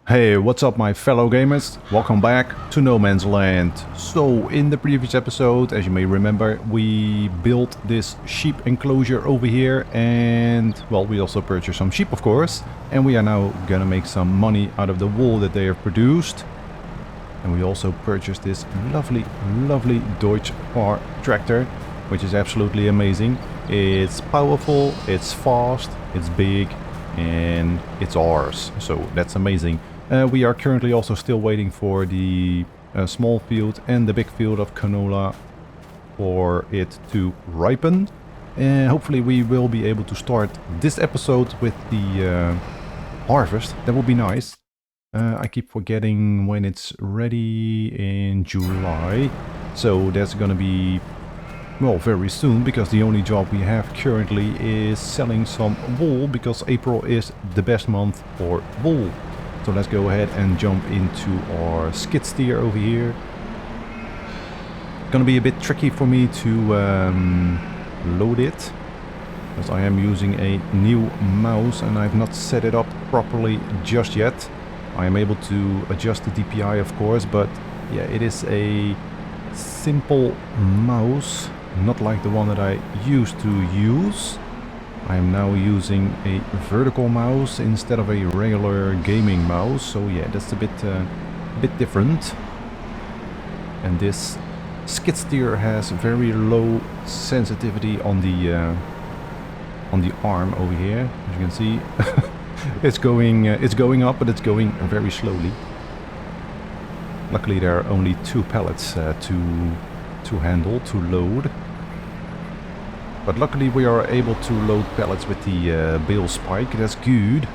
Hey, what's up my fellow gamers? Welcome back to No Man's Land. So, in the previous episode, as you may remember, we built this sheep enclosure over here and, well, we also purchased some sheep, of course. And we are now gonna make some money out of the wool that they have produced. And we also purchased this lovely Deutsche Fahr tractor, which is absolutely amazing. It's powerful, it's fast, it's big, and it's ours. So that's amazing. We are currently also still waiting for the small field and the big field of canola for it to ripen. And hopefully we will be able to start this episode with the harvest. That would be nice. I keep forgetting when it's ready in July. So that's gonna be, well, very soon, because the only job we have currently is selling some wool, because April is the best month for wool. So let's go ahead and jump into our skid steer over here. Gonna be a bit tricky for me to load it, because I am using a new mouse and I've not set it up properly just yet. I am able to adjust the DPI, of course, but yeah, it is a simple mouse, not like the one that I used to use. I am now using a vertical mouse instead of a regular gaming mouse, so yeah, that's a bit different. And this skid steer has very low sensitivity on the arm over here, as you can see. it's going up, but it's going very slowly. Luckily, there are only 2 pallets to handle, to load. But luckily we are able to load pallets with the bale spike, that's good.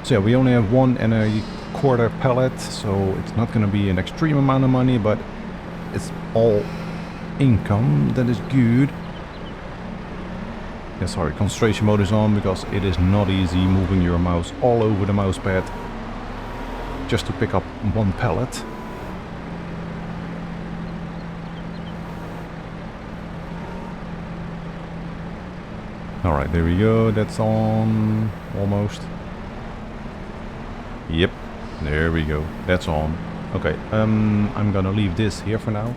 So yeah, we only have 1 1/4 pallet, so it's not going to be an extreme amount of money, but it's all income, that is good. Yeah, sorry, concentration mode is on, because it is not easy moving your mouse all over the mouse pad just to pick up 1 pallet. Alright, there we go, that's on, almost. Yep, there we go, that's on. Okay, I'm gonna leave this here for now,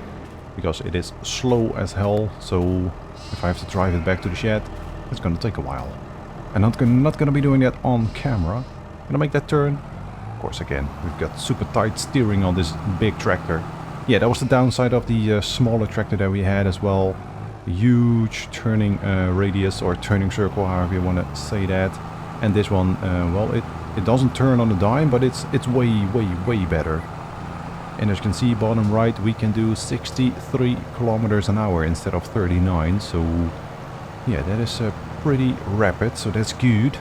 because it is slow as hell, so if I have to drive it back to the shed, it's gonna take a while. And not gonna be doing that on camera. Gonna make that turn? Of course I can. We've got super tight steering on this big tractor. Yeah, that was the downside of the smaller tractor that we had as well. Huge turning radius, or turning circle, however you want to say that. And this one, well, it doesn't turn on a dime, but it's way better. And as you can see, bottom right, we can do 63 kilometers an hour instead of 39. So yeah, that is pretty rapid, so that's good.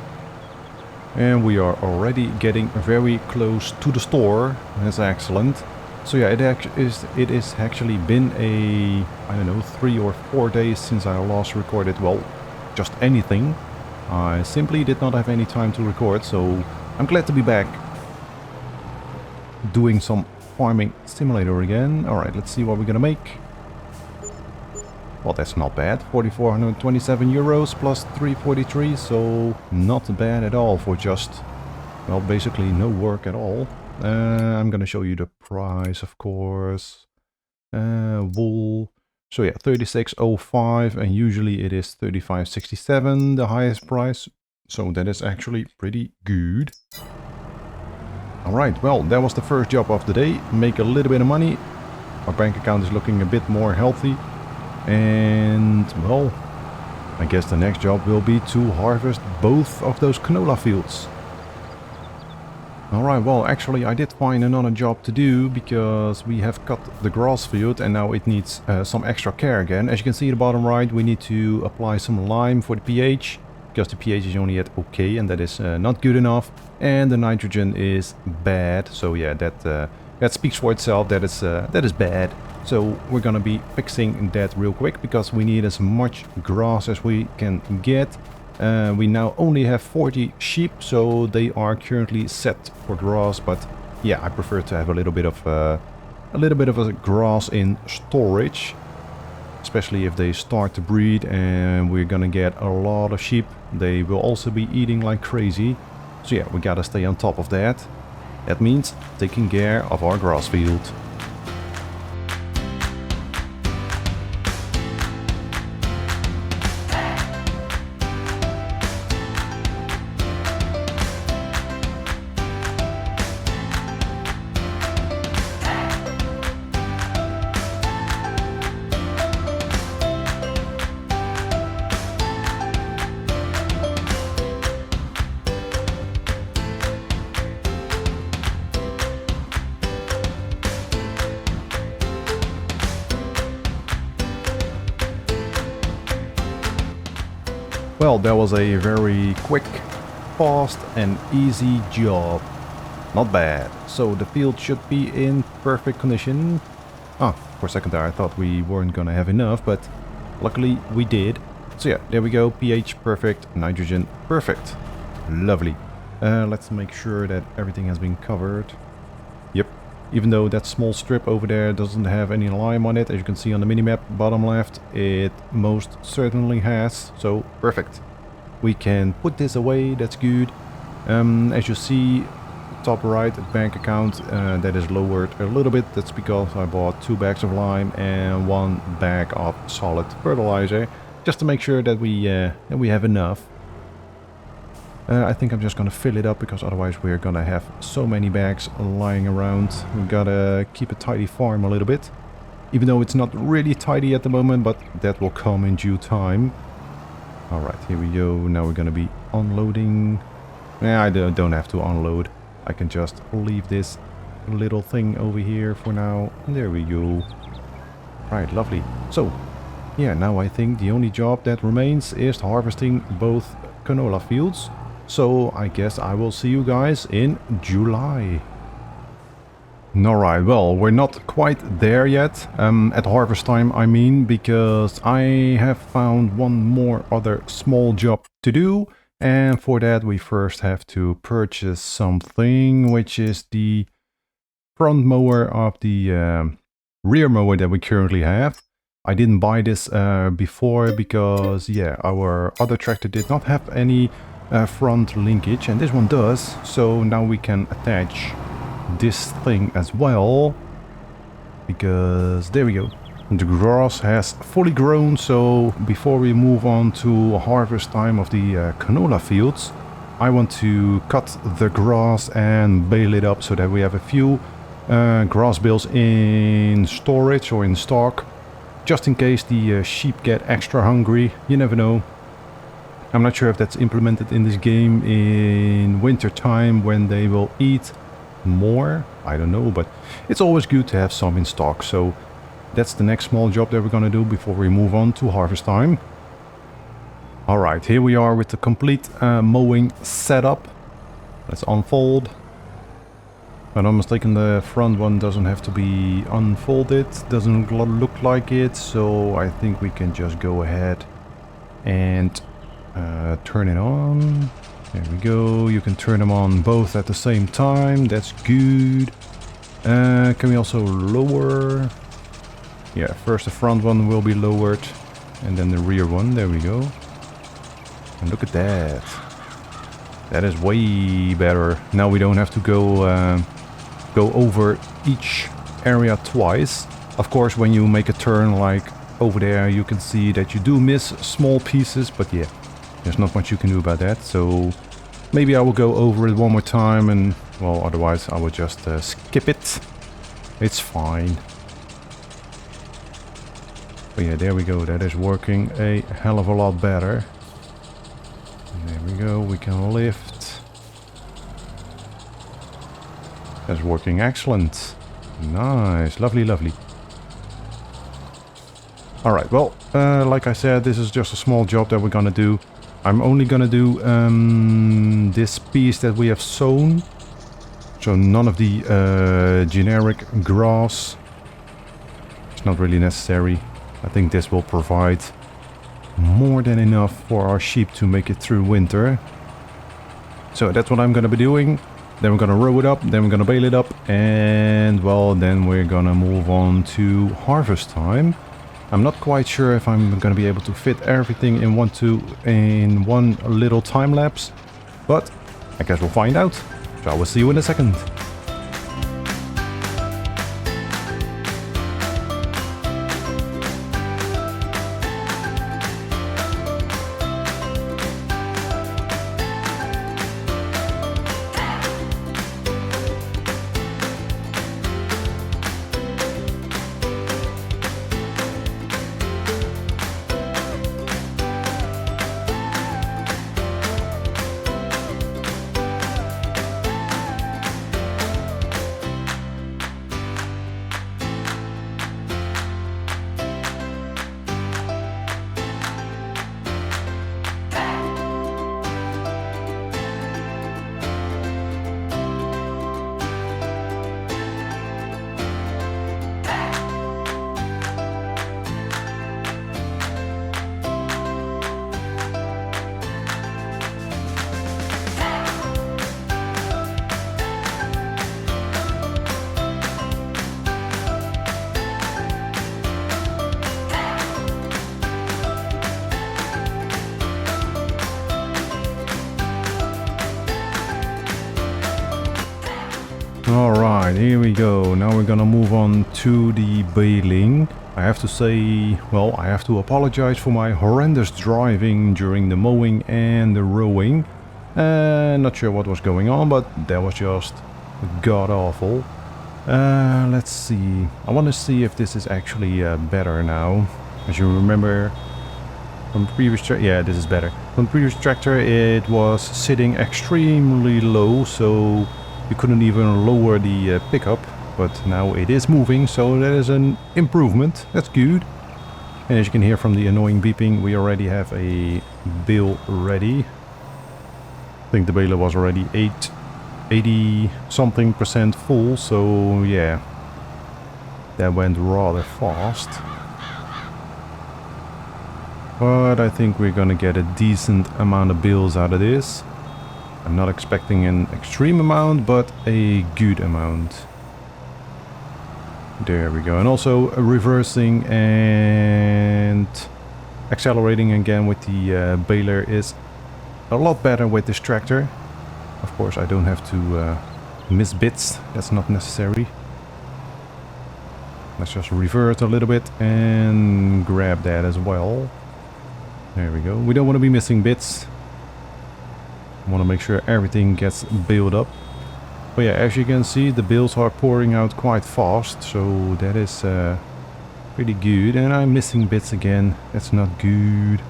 And we are already getting very close to the store. That's excellent. So yeah, it is actually been a, I don't know, 3 or 4 days since I last recorded, well, just anything. I simply did not have any time to record, so I'm glad to be back doing some farming simulator again. Alright, let's see what we're gonna make. Well, that's not bad. 4,427 euros plus 343, so not bad at all for just, well, basically no work at all. I'm gonna show you the price, of course. Wool. So yeah, 36.05, and usually it is 35.67, the highest price. So that is actually pretty good. Alright, well, that was the first job of the day. Make a little bit of money. Our bank account is looking a bit more healthy. And, well, I guess the next job will be to harvest both of those canola fields. Alright, well, actually I did find another job to do, because we have cut the grass field and now it needs some extra care again. As you can see at the bottom right, we need to apply some lime for the pH, because the pH is only at okay, and that is not good enough. And the nitrogen is bad, so yeah, that speaks for itself, that is bad. So we're gonna be fixing that real quick, because we need as much grass as we can get. We now only have 40 sheep, so they are currently set for grass. But yeah, I prefer to have a little bit of a grass in storage, especially if they start to breed and we're gonna get a lot of sheep. They will also be eating like crazy, so yeah, we gotta stay on top of that. That means taking care of our grass field. Well, that was a very quick, fast and easy job. Not bad. So the field should be in perfect condition. Ah, for a second there I thought we weren't gonna have enough, but luckily we did. So yeah, there we go. pH perfect, nitrogen perfect. Lovely. Let's make sure that everything has been covered. Yep. Even though that small strip over there doesn't have any lime on it, as you can see on the minimap bottom left, it most certainly has. So perfect. We can put this away, that's good. As you see, top right bank account, that is lowered a little bit. That's because I bought 2 bags of lime and 1 bag of solid fertilizer, just to make sure that we have enough. I think I'm just gonna fill it up, because otherwise we're gonna have so many bags lying around. We gotta keep a tidy farm a little bit. Even though it's not really tidy at the moment, but that will come in due time. Alright, here we go. Now we're gonna be unloading. Yeah, I don't have to unload. I can just leave this little thing over here for now. There we go. Right, lovely. So, yeah, now I think the only job that remains is harvesting both canola fields. So I guess I will see you guys in July. Alright, well, we're not quite there yet, at harvest time I mean, because I have found one more other small job to do. And for that we first have to purchase something, which is the front mower of the rear mower that we currently have. I didn't buy this before because, yeah, our other tractor did not have any front linkage, and this one does. So now we can attach this thing as well, because there we go. The grass has fully grown. So before we move on to harvest time of the canola fields, I want to cut the grass and bale it up so that we have a few grass bales in storage or in stock, just in case the sheep get extra hungry. You never know. I'm not sure if that's implemented in this game in winter time when they will eat more. I don't know, but it's always good to have some in stock. So that's the next small job that we're gonna do before we move on to harvest time. Alright, here we are with the complete mowing setup. Let's unfold. If I'm not mistaken, the front one doesn't have to be unfolded. Doesn't look like it, so I think we can just go ahead and turn it on. There we go. You can turn them on both at the same time. That's good. Can we also lower? Yeah, first the front one will be lowered and then the rear one. There we go. And look at that. That is way better. Now we don't have to go over each area twice. Of course, when you make a turn like over there, you can see that you do miss small pieces, but yeah, there's not much you can do about that. So maybe I will go over it one more time, and well, otherwise I will just skip it. It's fine. But yeah, there we go. That is working a hell of a lot better. And there we go. We can lift. That's working excellent. Nice. Lovely, lovely. Alright, well, like I said, this is just a small job that we're gonna do. I'm only gonna do this piece that we have sown. So none of the generic grass. It's not really necessary. I think this will provide more than enough for our sheep to make it through winter. So that's what I'm gonna be doing. Then we're gonna row it up, then we're gonna bale it up, and well, then we're gonna move on to harvest time. I'm not quite sure if I'm gonna be able to fit everything in one little time lapse, but I guess we'll find out. So I will see you in a second. Alright, here we go. Now we're gonna move on to the baling. I have to say, well, I have to apologize for my horrendous driving during the mowing and the rowing. Not sure what was going on, but that was just god awful. Let's see. I want to see if this is actually better now. As you remember from previous tractor, yeah, this is better. From previous tractor, it was sitting extremely low, so you couldn't even lower the pickup. But now it is moving, so that is an improvement. That's good. And as you can hear from the annoying beeping, we already have a bale ready. I think the baler was already 80 something % full, so yeah, that went rather fast. But I think we're gonna get a decent amount of bales out of this. I'm not expecting an extreme amount, but a good amount. There we go. And also reversing and accelerating again with the baler is a lot better with this tractor. Of course, I don't have to miss bits. That's not necessary. Let's just revert a little bit and grab that as well. There we go. We don't want to be missing bits. I want to make sure everything gets baled up. But yeah, as you can see, the bales are pouring out quite fast, so that is pretty good. And I'm missing bits again. That's not good.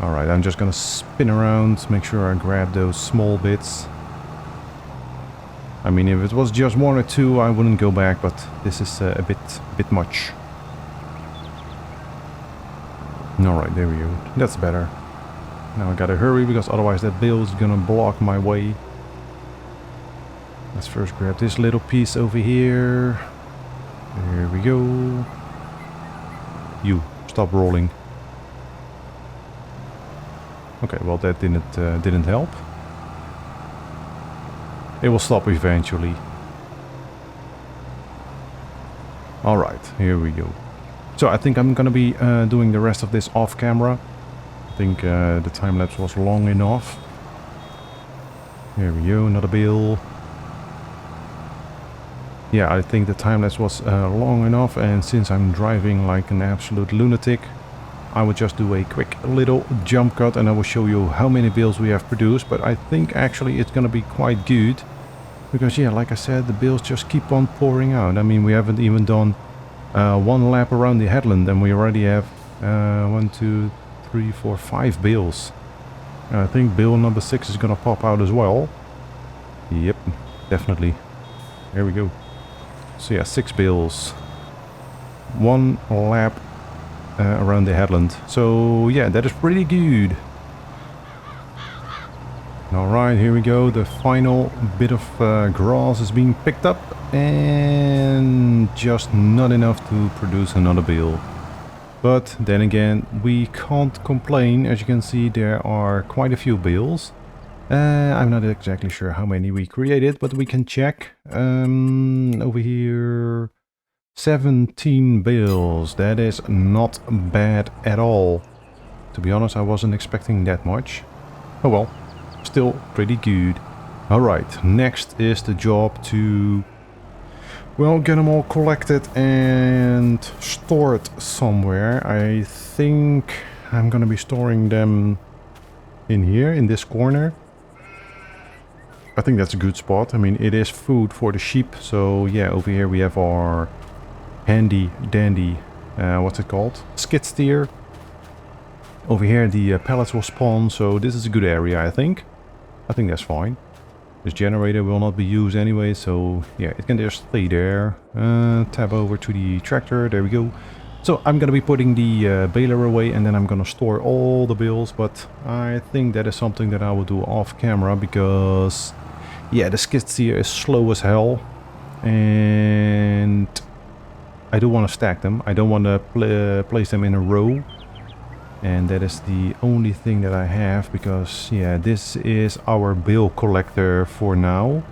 Alright, I'm just gonna spin around, make sure I grab those small bits. I mean, if it was just one or two, I wouldn't go back, but this is a bit much. Alright, there we go. That's better. Now I gotta hurry, because otherwise that bale is gonna block my way. Let's first grab this little piece over here. There we go. You, stop rolling. Okay, well that didn't help. It will stop eventually. Alright, here we go. So I think I'm gonna be doing the rest of this off camera. I think the time lapse was long enough. Here we go, another bale. Yeah, I think the time lapse was long enough, and since I'm driving like an absolute lunatic, I will just do a quick little jump cut and I will show you how many bales we have produced. But I think actually it's gonna be quite good, because yeah, like I said, the bales just keep on pouring out. I mean, we haven't even done one lap around the headland and we already have 1, 2, 3, 4, 5 bales. I think bale number 6 is gonna pop out as well. Yep, definitely. There we go. So yeah, 6 bales. 1 lap around the headland. So yeah, that is pretty good. Alright, here we go. The final bit of grass is being picked up, and just not enough to produce another bale. But then again, we can't complain. As you can see, there are quite a few bales. I'm not exactly sure how many we created, but we can check. Over here, 17 bales. That is not bad at all. To be honest, I wasn't expecting that much. Oh well, still pretty good. Alright, next is the job to, well, get them all collected and stored somewhere. I think I'm gonna be storing them in here, in this corner. I think that's a good spot. I mean, it is food for the sheep. So yeah, over here we have our handy dandy, what's it called? Skid steer. Over here the pellets will spawn, so this is a good area, I think. I think that's fine. This generator will not be used anyway, so yeah, it can just stay there. Tab over to the tractor, there we go. So I'm gonna be putting the baler away, and then I'm gonna store all the bales, but I think that is something that I will do off camera, because yeah, the skid steer is slow as hell, and I do want to stack them. I don't want to place them in a row. And that is the only thing that I have, because yeah, this is our bale collector for now.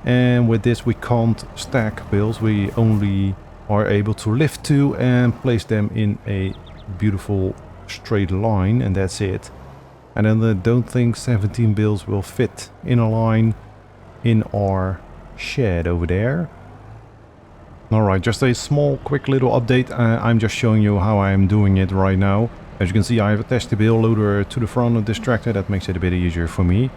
And with this we can't stack bales. We only are able to lift 2 and place them in a beautiful straight line, and that's it. And then I don't think 17 bales will fit in a line. in our shed over there. Alright, just a small quick little update. I'm just showing you how I'm doing it right now. As you can see, I have attached the bale loader to the front of this tractor. That makes it a bit easier for me.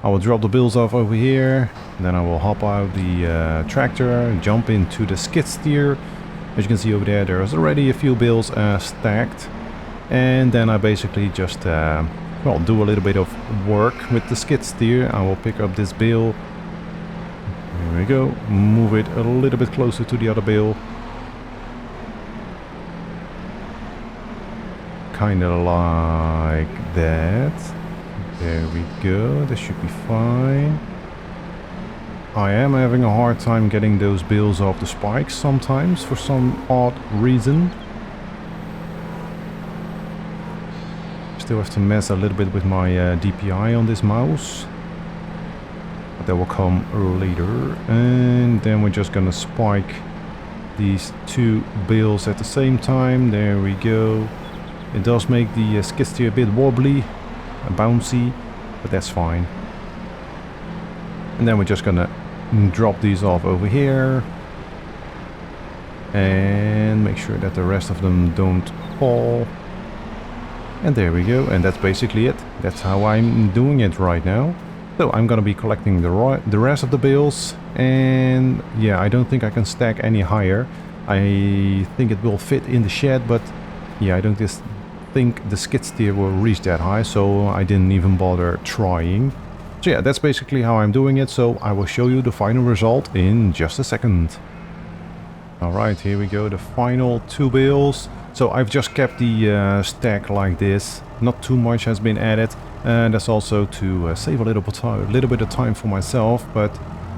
I will drop the bales off over here. Then I will hop out the tractor, jump into the skid steer. As you can see over there, there's already a few bales stacked. And then I basically just well, do a little bit of work with the skid steer. I will pick up this bale. There we go. Move it a little bit closer to the other bale. Kind of like that. There we go. This should be fine. I am having a hard time getting those bales off the spikes sometimes for some odd reason. Still have to mess a little bit with my DPI on this mouse. But that will come later. And then we're just gonna spike these two bales at the same time. There we go. It does make the skid steer a bit wobbly, bouncy, but that's fine. And then we're just gonna drop these off over here. And make sure that the rest of them don't fall. And there we go, and that's basically it. That's how I'm doing it right now. So I'm gonna be collecting the rest of the bales, and yeah, I don't think I can stack any higher. I think it will fit in the shed, but yeah, I don't just think the skid steer will reach that high, so I didn't even bother trying. So yeah, that's basically how I'm doing it, so I will show you the final result in just a second. Alright, here we go, the final two bales. So I've just kept the stack like this. Not too much has been added. And that's also to save a little bit of time for myself. But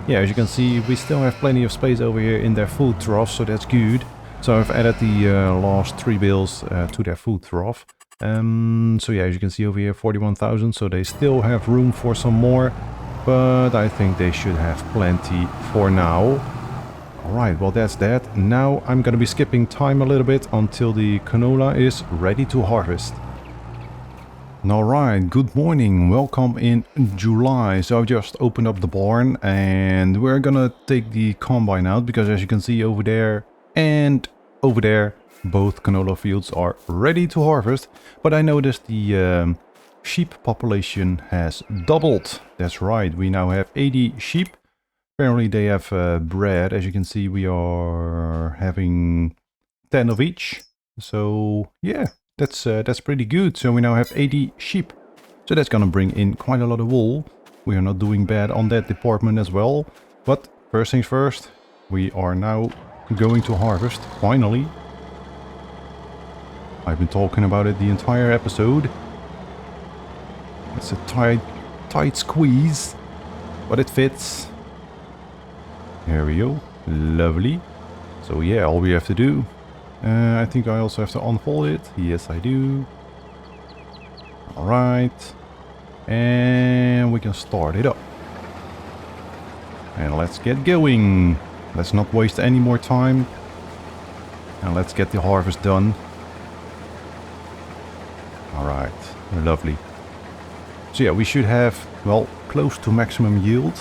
yeah, as you can see, we still have plenty of space over here in their food trough, so that's good. So I've added the last three bales to their food trough. So yeah, as you can see over here, 41,000. So they still have room for some more. But I think they should have plenty for now. Alright, well that's that. Now I'm gonna be skipping time a little bit until the canola is ready to harvest. Alright, good morning, welcome in July. So I've just opened up the barn and we're gonna take the combine out because as you can see over there and over there, both canola fields are ready to harvest. But I noticed the sheep population has doubled. That's right, we now have 80 sheep. Apparently they have bred. As you can see, we are having 10 of each. So yeah, that's pretty good. So we now have 80 sheep. So that's gonna bring in quite a lot of wool. We are not doing bad on that department as well. But first things first, we are now going to harvest, finally. I've been talking about it the entire episode. It's a tight squeeze, but it fits. Here we go, lovely. So yeah, all we have to do, I think I also have to unfold it. Yes, I do. Alright, and we can start it up. And let's get going. Let's not waste any more time. And let's get the harvest done. Alright, lovely. So yeah, we should have, well, close to maximum yield.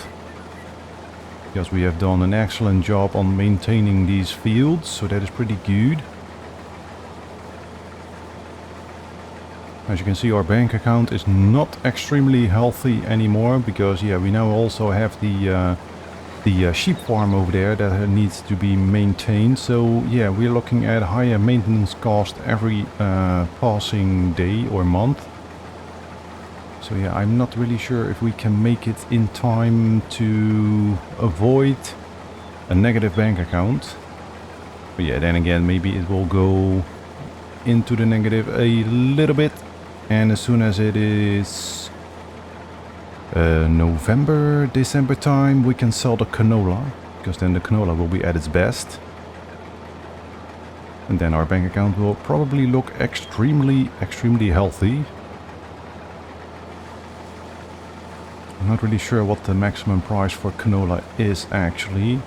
Because we have done an excellent job on maintaining these fields, so that is pretty good. As you can see, our bank account is not extremely healthy anymore, because yeah, we now also have the sheep farm over there that needs to be maintained. So yeah, we're looking at higher maintenance cost every passing day or month. So yeah, I'm not really sure if we can make it in time to avoid a negative bank account. But yeah, then again, maybe it will go into the negative a little bit. And as soon as it is November, December time, we can sell the canola. Because then the canola will be at its best. And then our bank account will probably look extremely healthy. I'm not really sure what the maximum price for canola is actually.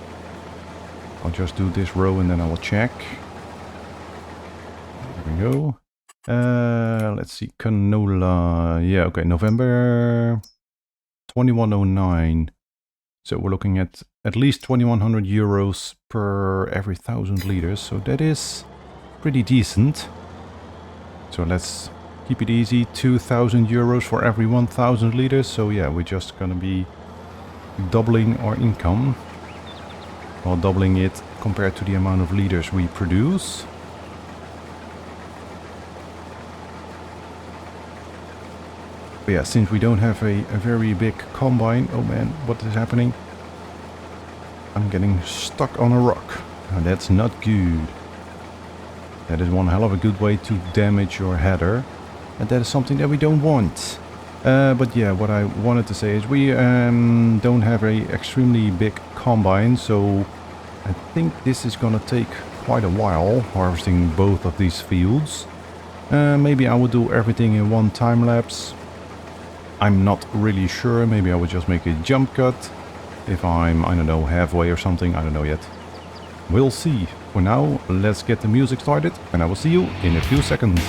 I'll just do this row and then I will check. There we go. Let's see, canola. Yeah, okay, November 2109. So we're looking at least 2100 euros per every 1000 liters. So that is pretty decent. So let's keep it easy. 2000 euros for every 1000 liters. So yeah, we're just gonna be doubling our income. Well, doubling it compared to the amount of liters we produce. But yeah, since we don't have a very big combine... Oh man, what is happening? I'm getting stuck on a rock. And that's not good. That is one hell of a good way to damage your header. And that is something that we don't want. But yeah, what I wanted to say is we don't have a extremely big combine. So I think this is gonna take quite a while, harvesting both of these fields. Maybe I will do everything in one time lapse. I'm not really sure. Maybe I would just make a jump cut. If I'm, I don't know, halfway or something. I don't know yet. We'll see. For now, let's get the music started. And I will see you in a few seconds.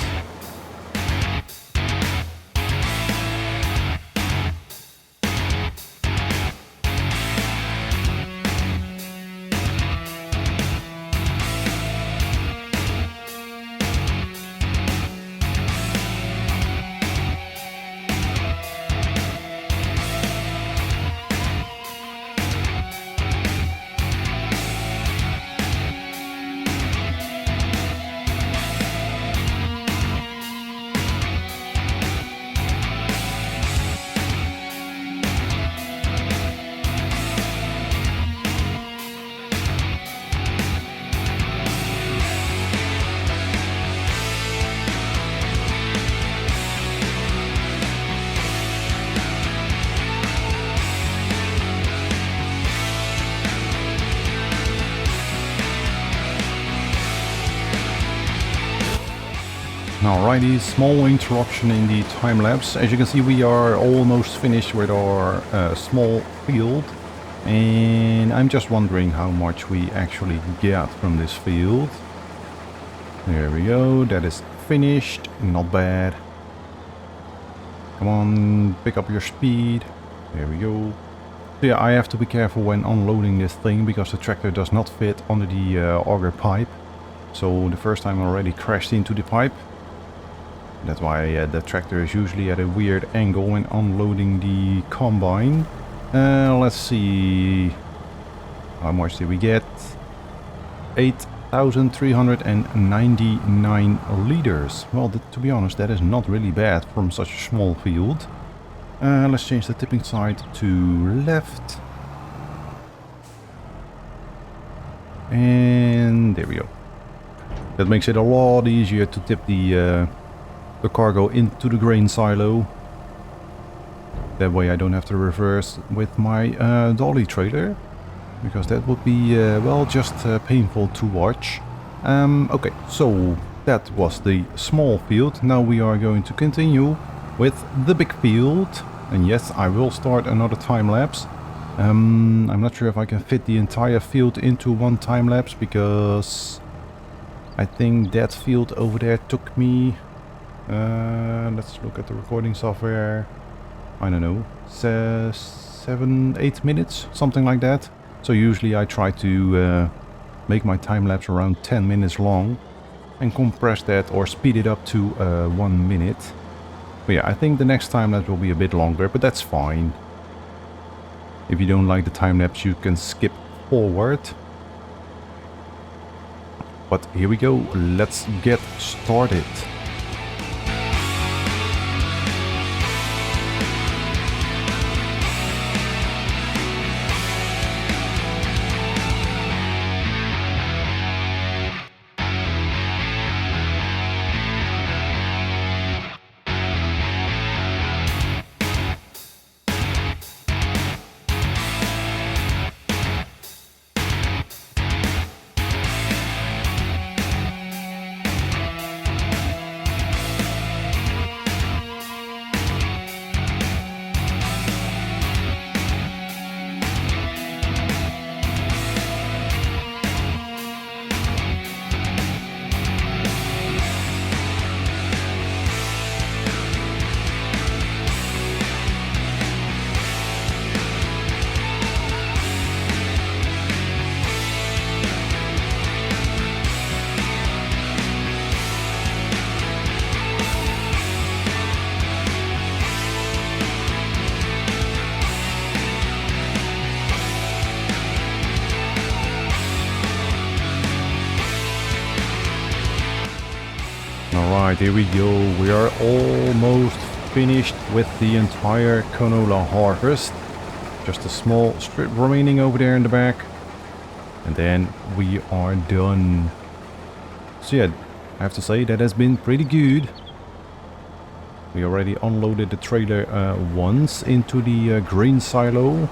Alrighty, small interruption in the time lapse. As you can see, we are almost finished with our small field. And I'm just wondering how much we actually get from this field. There we go, that is finished, not bad. Come on, pick up your speed. There we go. So yeah, I have to be careful when unloading this thing because the tractor does not fit under the auger pipe. So the first time I already crashed into the pipe. That's why the tractor is usually at a weird angle when unloading the combine. Let's see. How much did we get? 8,399 liters. Well, to be honest, that is not really bad from such a small field. Let's change the tipping side to left. And there we go. That makes it a lot easier to tip the cargo into the grain silo. That way I don't have to reverse with my dolly trailer, because that would be, well, just painful to watch. Okay, so that was the small field. Now we are going to continue with the big field. And yes, I will start another time lapse. I'm not sure if I can fit the entire field into one time lapse, because I think that field over there took me... let's look at the recording software. I don't know, 7-8 minutes, something like that. So usually I try to make my time lapse around 10 minutes long and compress that or speed it up to 1 minute. But yeah, I think the next time lapse will be a bit longer, but that's fine. If you don't like the time lapse, you can skip forward. But here we go, let's get started. Alright, here we go. We are almost finished with the entire canola harvest. Just a small strip remaining over there in the back. And then we are done. So yeah, I have to say that has been pretty good. We already unloaded the trailer once into the grain silo.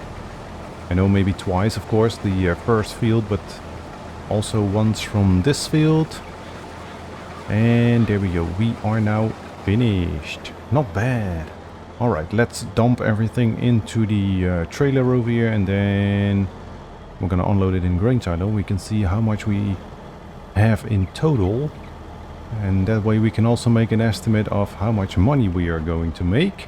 I know maybe twice, of course, the first field, but also once from this field. And there we go, we are now finished. Not bad. Alright, let's dump everything into the trailer over here, and then we're gonna unload it in grain silo. We can see how much we have in total, and that way we can also make an estimate of how much money we are going to make,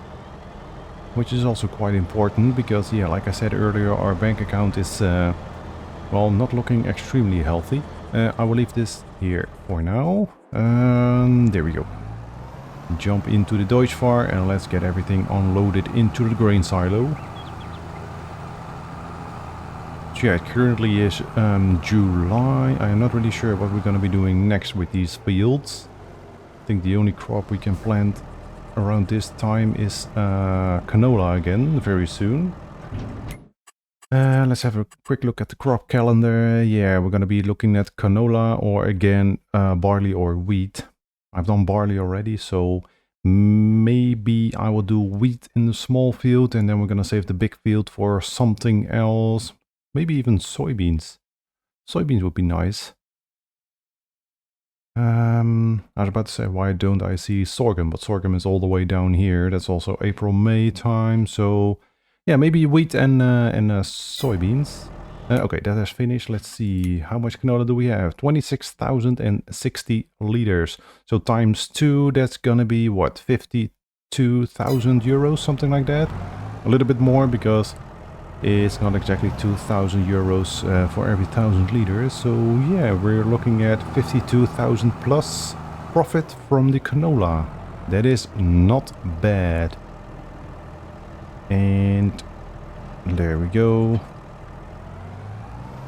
which is also quite important because, yeah, like I said earlier, our bank account is well, not looking extremely healthy. I will leave this here for now. There we go. Jump into the Deutschfahrer and let's get everything unloaded into the grain silo. So yeah, it currently is July. I am not really sure what we're going to be doing next with these fields. I think the only crop we can plant around this time is canola again, very soon. Let's have a quick look at the crop calendar. Yeah, we're going to be looking at canola or again barley or wheat. I've done barley already, so maybe I will do wheat in the small field and then we're going to save the big field for something else. Maybe even soybeans. Soybeans would be nice. I was about to say, why don't I see sorghum? But sorghum is all the way down here. That's also April, May time, so... yeah, maybe wheat and soybeans. Okay, that has finished. Let's see, how much canola do we have? 26,060 liters. So times 2, that's gonna be what, 52,000 euros, something like that? A little bit more because it's not exactly 2,000 euros for every 1,000 liters. So yeah, we're looking at 52,000 plus profit from the canola. That is not bad. And there we go.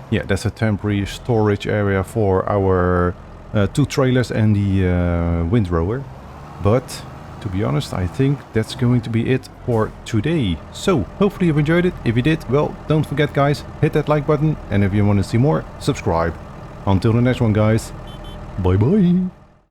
Yeah, that's a temporary storage area for our 2 trailers and the windrower. But to be honest, I think that's going to be it for today. So hopefully you've enjoyed it. If you did, well, don't forget guys, hit that like button, and if you want to see more, subscribe. Until the next one guys, bye bye.